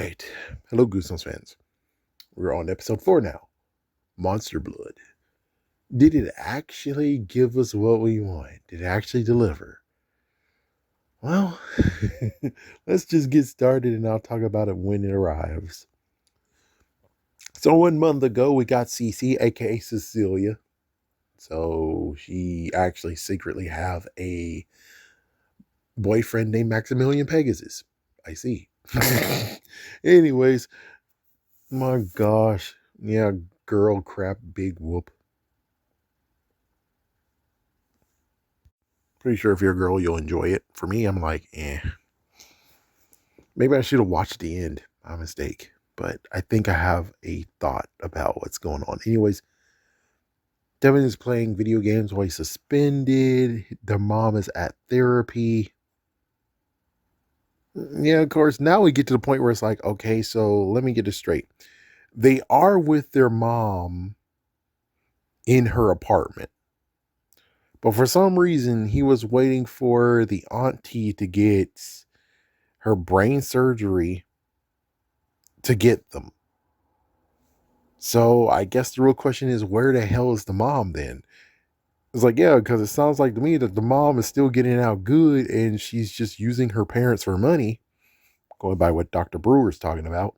right. Hello, Goosebumps fans. We're on episode 4 now. Monster Blood. Did it actually give us what we want? Did it actually deliver? Well, let's just get started and I'll talk about it when it arrives. So 1 month ago, we got Cece, aka Cecilia. So she actually secretly have a boyfriend named Maximilian Pegasus. I see. Anyways, my gosh. Yeah, girl crap, big whoop. Pretty sure if you're a girl, you'll enjoy it. For me, I'm like, eh. Maybe I should have watched the end. My mistake. But I think I have a thought about what's going on. Anyways, Devin is playing video games while he's suspended. Their mom is at therapy. Yeah, of course. Now we get to the point where it's like, okay, so let me get this straight. They are with their mom in her apartment. But for some reason, he was waiting for the auntie to get her brain surgery to get them. So I guess the real question is, where the hell is the mom then? It's like, yeah, because it sounds like to me that the mom is still getting out good and she's just using her parents for money, going by what Dr. Brewer's talking about,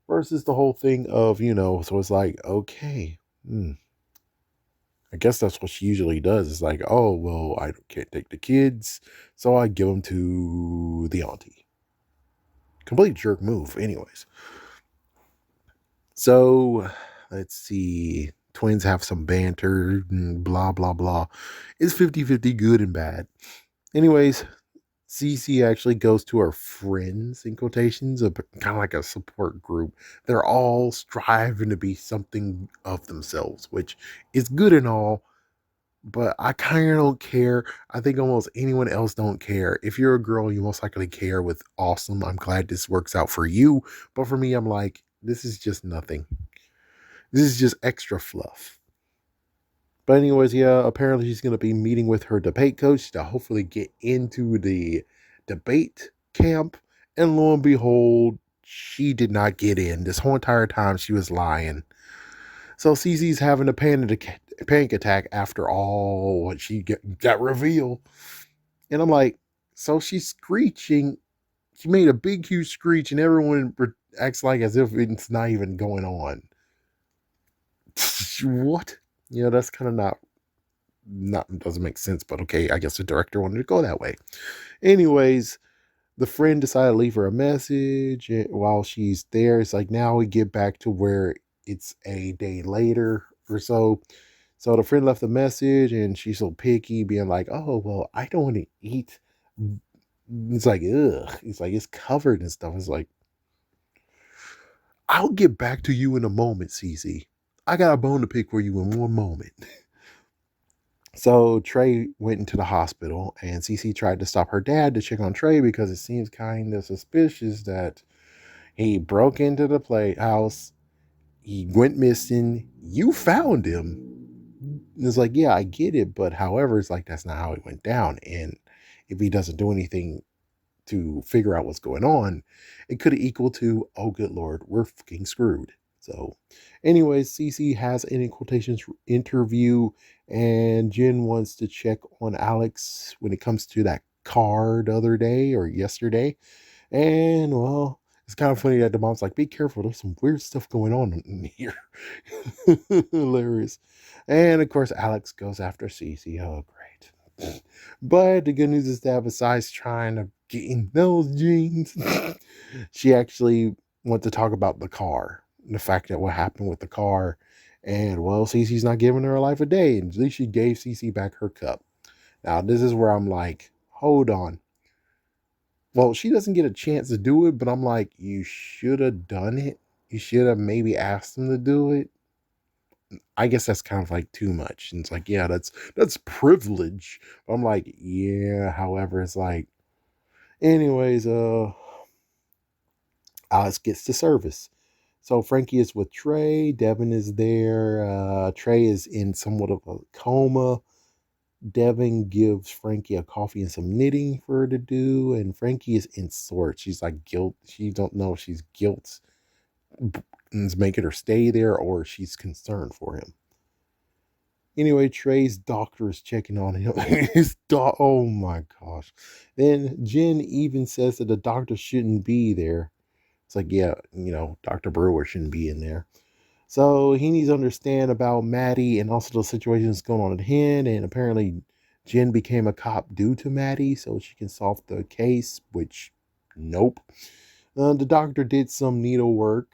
versus the whole thing of, so it's like, okay, I guess that's what she usually does. It's like, oh, well, I can't take the kids, so I give them to the auntie. Complete jerk move, anyways. So let's see. Twins have some banter, blah, blah, blah. It's 50-50 good and bad. Anyways, Cece actually goes to her friends, in quotations, kind of like a support group. They're all striving to be something of themselves, which is good and all, but I kind of don't care. I think almost anyone else don't care. If you're a girl, you most likely care with awesome. I'm glad this works out for you. But for me, I'm like, this is just nothing. This is just extra fluff. But anyways, yeah, apparently she's going to be meeting with her debate coach to hopefully get into the debate camp. And lo and behold, she did not get in. This whole entire time she was lying. So Cece's having a panic attack after all what she got revealed. And I'm like, so she's screeching. She made a big, huge screech, and everyone acts like as if it's not even going on. What? Yeah, that's kind of not doesn't make sense, but okay, I guess the director wanted to go that way. Anyways, the friend decided to leave her a message while she's there. It's like now we get back to where it's a day later or so. So the friend left a message and she's so picky, being like, oh, well, I don't want to eat. It's like, ugh. It's like it's covered and stuff. It's like, I'll get back to you in a moment, Cece. I got a bone to pick for you in one moment. So Trey went into the hospital and Cece tried to stop her dad to check on Trey because it seems kind of suspicious that he broke into the playhouse. He went missing. You found him. It's like, yeah, I get it. But however, it's like, that's not how it went down. And if he doesn't do anything to figure out what's going on, it could equal to, oh, good Lord, we're fucking screwed. So, anyways, Cece has an in quotations interview, and Jen wants to check on Alex when it comes to that car the other day or yesterday. And well, it's kind of funny that the mom's like, be careful, there's some weird stuff going on in here. Hilarious. And of course, Alex goes after Cece. Oh, great. But the good news is that besides trying to get in those jeans, she actually wants to talk about the car, the fact that what happened with the car. And well, Cece's not giving her a life a day. And at least she gave Cece back her cup. Now, this is where I'm like, hold on. Well, she doesn't get a chance to do it, but I'm like, you should have done it. You should have maybe asked them to do it. I guess that's kind of like too much. And it's like, yeah, that's privilege. I'm like, yeah, however, it's like, anyways, Alice gets to service. So Frankie is with Trey, Devin is there, Trey is in somewhat of a coma. Devin gives Frankie a coffee and some knitting for her to do, and Frankie is in sorts. She's like guilt. She don't know if she's guilt is making her stay there or she's concerned for him. Anyway, Trey's doctor is checking on him. Oh my gosh. Then Jen even says that the doctor shouldn't be there. It's like, yeah, Dr. Brewer shouldn't be in there. So he needs to understand about Maddie and also the situations going on at hand. And apparently, Jen became a cop due to Maddie, so she can solve the case, which, nope. The doctor did some needlework.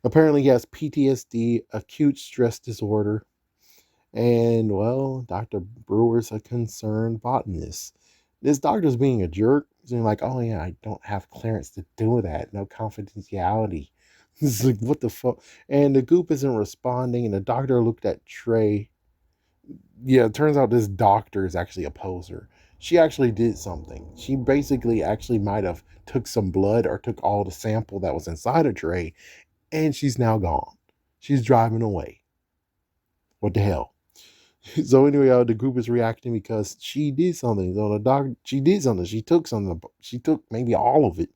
Apparently, he has PTSD, acute stress disorder. And, well, Dr. Brewer's a concerned botanist. This doctor's being a jerk. He's like, oh, yeah, I don't have clearance to do that. No confidentiality. It's like, what the fuck? And the goop isn't responding. And the doctor looked at Trey. Yeah, it turns out this doctor is actually a poser. She actually did something. She basically actually might have took some blood or took all the sample that was inside of Trey. And she's now gone. She's driving away. What the hell? So anyway, the group is reacting because she did something. So the dog, she did something. She took something. She took maybe all of it.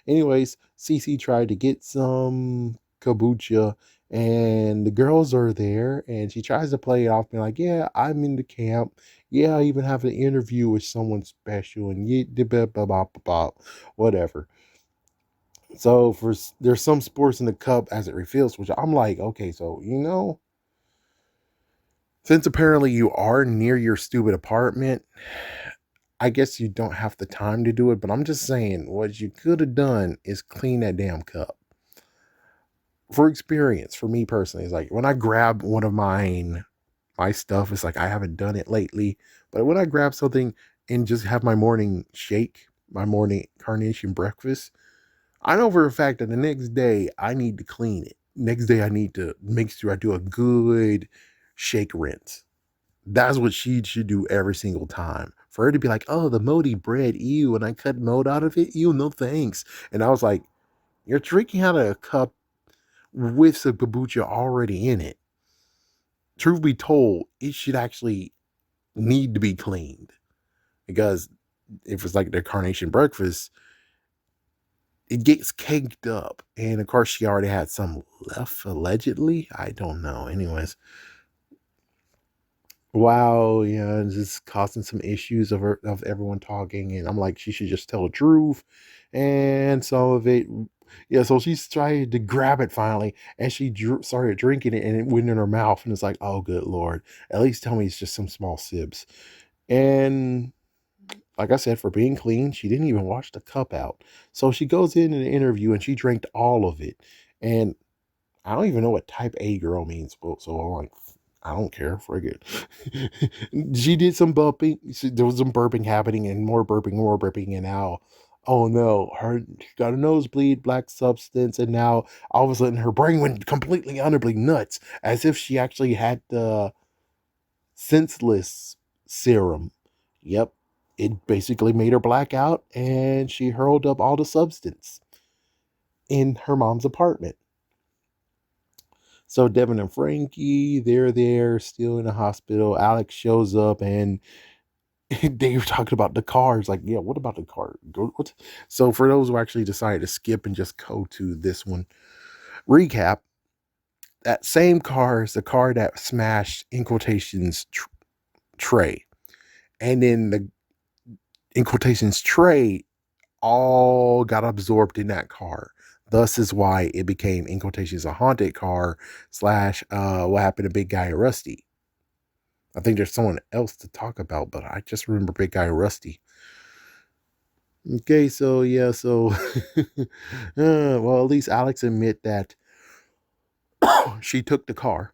Anyways, Cece tried to get some kombucha, and the girls are there, and she tries to play it off, being like, "Yeah, I'm in the camp. Yeah, I even have an interview with someone special, and yeah, blah, blah, blah, blah, blah, whatever." So there's some sports in the cup as it refills, which I'm like, okay, so since apparently you are near your stupid apartment, I guess you don't have the time to do it, but I'm just saying what you could have done is clean that damn cup. For experience, for me personally, it's like when I grab one of my stuff, it's like I haven't done it lately, but when I grab something and just have my morning shake, my morning carnation breakfast, I know for a fact that the next day I need to clean it. Next day I need to make sure I do a good shake rinse. That's what she should do every single time. For her to be like, oh, the moldy bread, ew, and I cut mold out of it, ew, no thanks. And I was like, you're drinking out of a cup with some kombucha already in it. Truth be told, it should actually need to be cleaned. Because if it's like the carnation breakfast, it gets caked up. And of course, she already had some left, allegedly. I don't know. Anyways, wow, yeah, just causing some issues of everyone talking, and I'm like, she should just tell the truth, and some of it, yeah. So she's trying to grab it finally, and she started drinking it, and it went in her mouth, and it's like, oh, good lord, at least tell me it's just some small sibs, and like I said, for being clean, she didn't even wash the cup out, so she goes in an interview and she drank all of it, and I don't even know what type A girl means, so I'm like, I don't care, frig it. She did some burping. There was some burping happening, and more burping, and now, oh no, she got a nosebleed, black substance, and now all of a sudden her brain went completely utterly nuts, as if she actually had the senseless serum. Yep, it basically made her black out, and she hurled up all the substance in her mom's apartment. So Devin and Frankie, they're there still in the hospital. Alex shows up and they were talking about the cars. Like, yeah, what about the car? What? So for those who actually decided to skip and just go to this one, recap, that same car is the car that smashed in quotations Trey. And then the in quotations Trey all got absorbed in that car. Thus is why it became in quotations a haunted car slash what happened to Big Guy and Rusty. I think there's someone else to talk about, but I just remember Big Guy and Rusty. Okay, so yeah, so well, at least Alex admit that she took the car,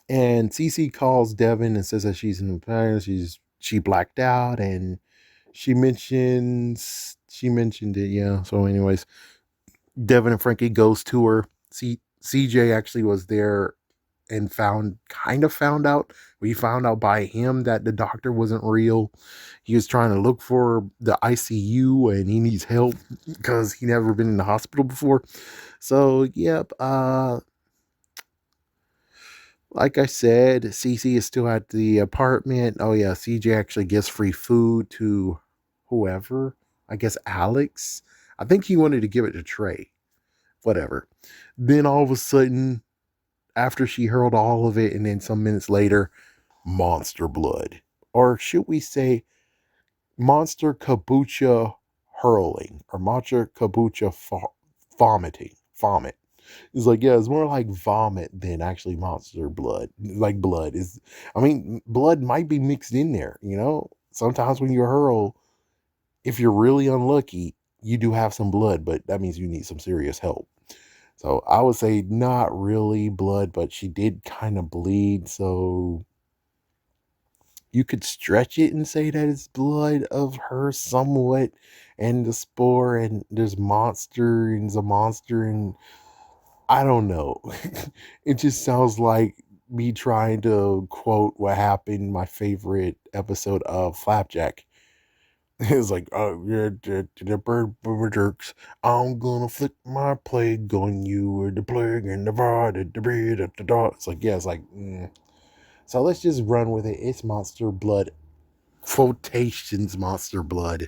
and Cece calls Devin and says that she's in the past. She blacked out, and she mentioned it. Yeah. So, anyways, Devin and Frankie goes to her. CJ actually was there and found out. We found out by him that the doctor wasn't real. He was trying to look for the ICU and he needs help because he never been in the hospital before. So, yep. Like I said, Cece is still at the apartment. Oh yeah, CJ actually gives free food to whoever. I guess Alex. I think he wanted to give it to Trey. Whatever. Then all of a sudden, after she hurled all of it, and then some minutes later, monster blood. Or should we say monster kombucha hurling or monster kombucha vomiting? Vomit. It's like, yeah, it's more like vomit than actually monster blood. Like blood is, I mean, blood might be mixed in there, you know? Sometimes when you hurl, if you're really unlucky, you do have some blood, but that means you need some serious help. So I would say not really blood, but she did kind of bleed. So you could stretch it and say that it's blood of her somewhat. And the spore, and there's monster, and the monster, and I don't know. It just sounds like me trying to quote what happened in my favorite episode of Flapjack. It's like, oh, yeah, the bird jerks. I'm gonna flick my plague on you with the plague and the bar, the breed of the dog. It's like, yeah, it's like, So let's just run with it. It's monster blood. Quotations, monster blood.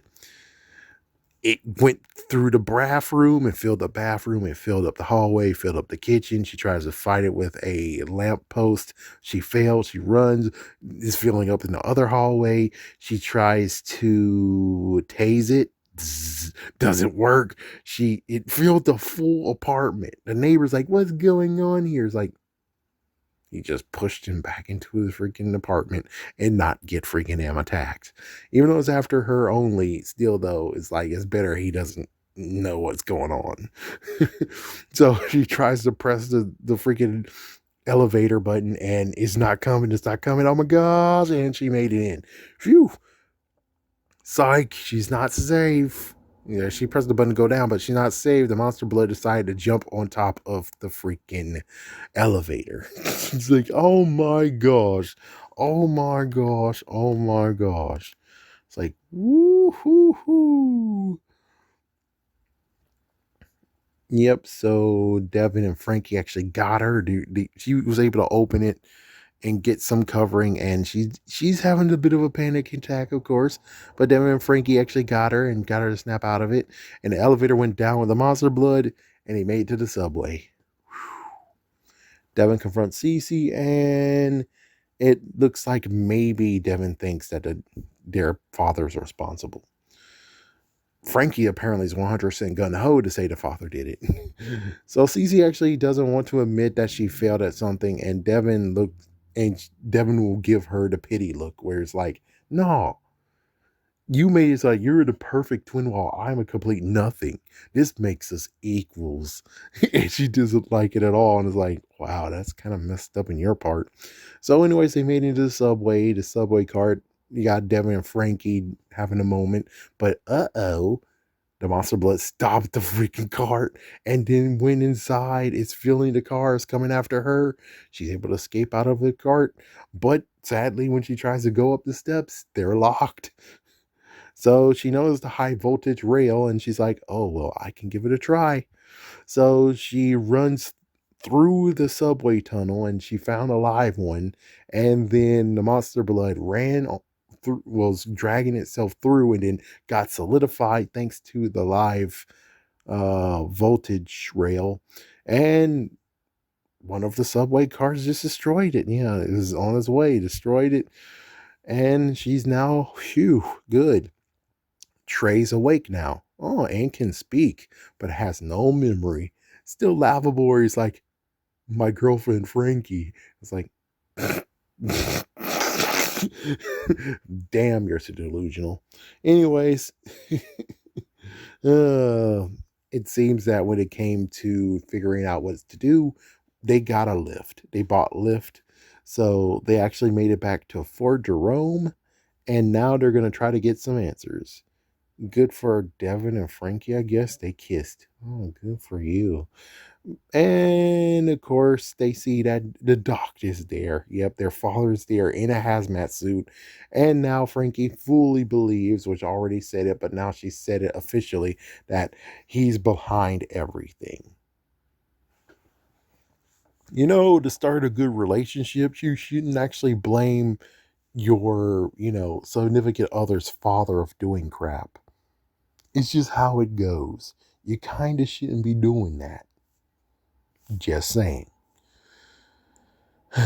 It went through the bathroom and filled the bathroom. It filled up the hallway, filled up the kitchen. She tries to fight it with a lamppost. She fails. She runs. It's filling up in the other hallway. She tries to tase it. Doesn't work. It filled the full apartment. The neighbor's like, "What's going on here?" It's like, he just pushed him back into his freaking apartment and not get freaking him attacked. Even though it's after her only, still though, it's like it's better he doesn't know what's going on. So she tries to press the freaking elevator button and it's not coming, it's not coming. Oh my gosh, and she made it in. Phew. Psych, she's not safe. Yeah, she pressed the button to go down, but she's not safe. The monster blood decided to jump on top of the freaking elevator. It's like, oh my gosh. Oh my gosh. Oh my gosh. It's like, woo hoo hoo. Yep, so Devin and Frankie actually got her. She was able to open it and get some covering, and she's having a bit of a panic attack, of course. But Devin and Frankie actually got her and got her to snap out of it. And the elevator went down with the monster blood, and he made it to the subway. Devin confronts Cece, and it looks like maybe Devin thinks that their father's responsible. Frankie apparently is 100% gun ho to say the father did it. So Cece actually doesn't want to admit that she failed at something, and Devin will give her the pity look where it's like, no, you made it like you're the perfect twin while I'm a complete nothing. This makes us equals. And she doesn't like it at all and is like, wow, that's kind of messed up in your part. So, anyways, they made it into the subway cart. You got Devin and Frankie having a moment, but the monster blood stopped the freaking cart and then went inside. It's filling the car. It's coming after her. She's able to escape out of the cart. But sadly, when she tries to go up the steps, they're locked. So she knows the high voltage rail and she's like, oh, well, I can give it a try. So she runs through the subway tunnel and she found a live one. And then the monster blood through, was dragging itself through and then got solidified thanks to the live voltage rail. And one of the subway cars just destroyed it. Yeah, it was on its way, destroyed it. And she's now, phew, good. Trey's awake now. Oh, and can speak, but has no memory. Still laughable where he's like, my girlfriend Frankie. It's like, damn, you're so delusional. Anyways, uh, it seems that when it came to figuring out what to do, they got a lift. They bought Lyft. So they actually made it back to Fort Jerome. And now they're going to try to get some answers. Good for Devin and Frankie, I guess. They kissed. Oh, good for you. And of course, they see that the doctor's there. Yep, their father's there in a hazmat suit. And now Frankie fully believes, which already said it, but now she said it officially, that he's behind everything. To start a good relationship, you shouldn't actually blame your, significant other's father of doing crap. It's just how it goes. You kind of shouldn't be doing that. Just saying.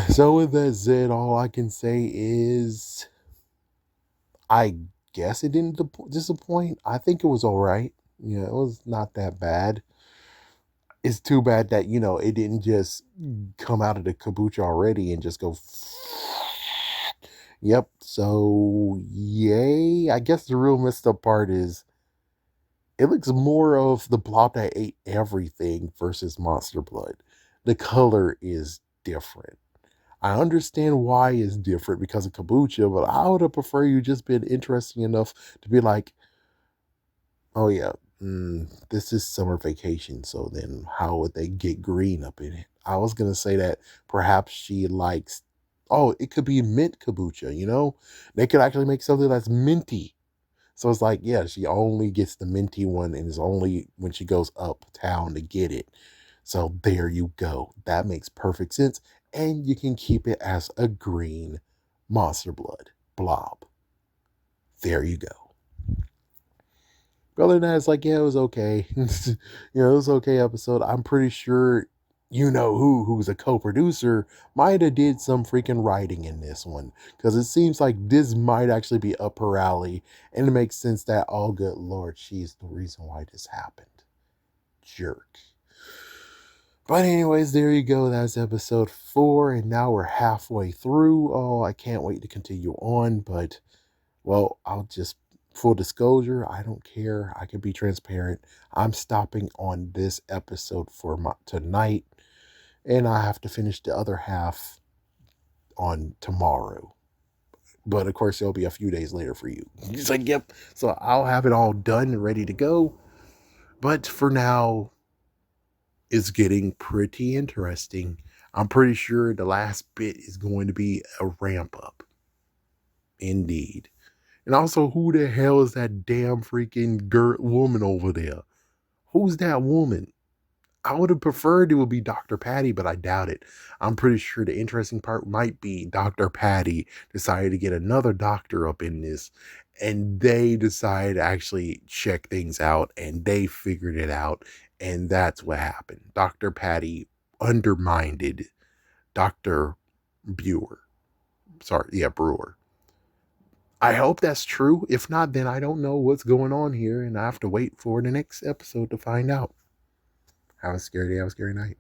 So, with that said, all I can say is I guess it didn't disappoint. I think it was all right. It was not that bad. It's too bad that, it didn't just come out of the kabucha already and just go. Yep. So, yay. I guess the real messed up part is it looks more of the blob that ate everything versus Monster Blood. The color is different. I understand why it's different because of kombucha, but I would have preferred you just been interesting enough to be like, oh yeah, this is summer vacation, so then how would they get green up in it? I was gonna say that perhaps she likes, oh, it could be mint kombucha. They could actually make something that's minty. So it's like, yeah, she only gets the minty one and is only when she goes uptown to get it. So there you go. That makes perfect sense. And you can keep it as a green monster blood blob. There you go. But other than that, it's like, yeah, it was okay. It was okay episode. I'm pretty sure who's a co-producer might have did some freaking writing in this one, because it seems like this might actually be up her alley, and it makes sense that, oh good lord, she's the reason why this happened. Jerk. But anyways, there you go. That's episode 4, and now we're halfway through. Oh, I can't wait to continue on, but well, I'll just, full disclosure, I don't care. I can be transparent. I'm stopping on this episode for tonight, and I have to finish the other half on tomorrow. But of course, it'll be a few days later for you. It's like, yep. So I'll have it all done and ready to go. But for now, it's getting pretty interesting. I'm pretty sure the last bit is going to be a ramp up. Indeed. And also, who the hell is that damn freaking woman over there? Who's that woman? I would have preferred it would be Dr. Patty, but I doubt it. I'm pretty sure the interesting part might be Dr. Patty decided to get another doctor up in this, and they decided to actually check things out, and they figured it out, and that's what happened. Dr. Patty undermined Dr. Brewer. Sorry, yeah, Brewer. I hope that's true. If not, then I don't know what's going on here, and I have to wait for the next episode to find out. Have a scary day, have a scary night.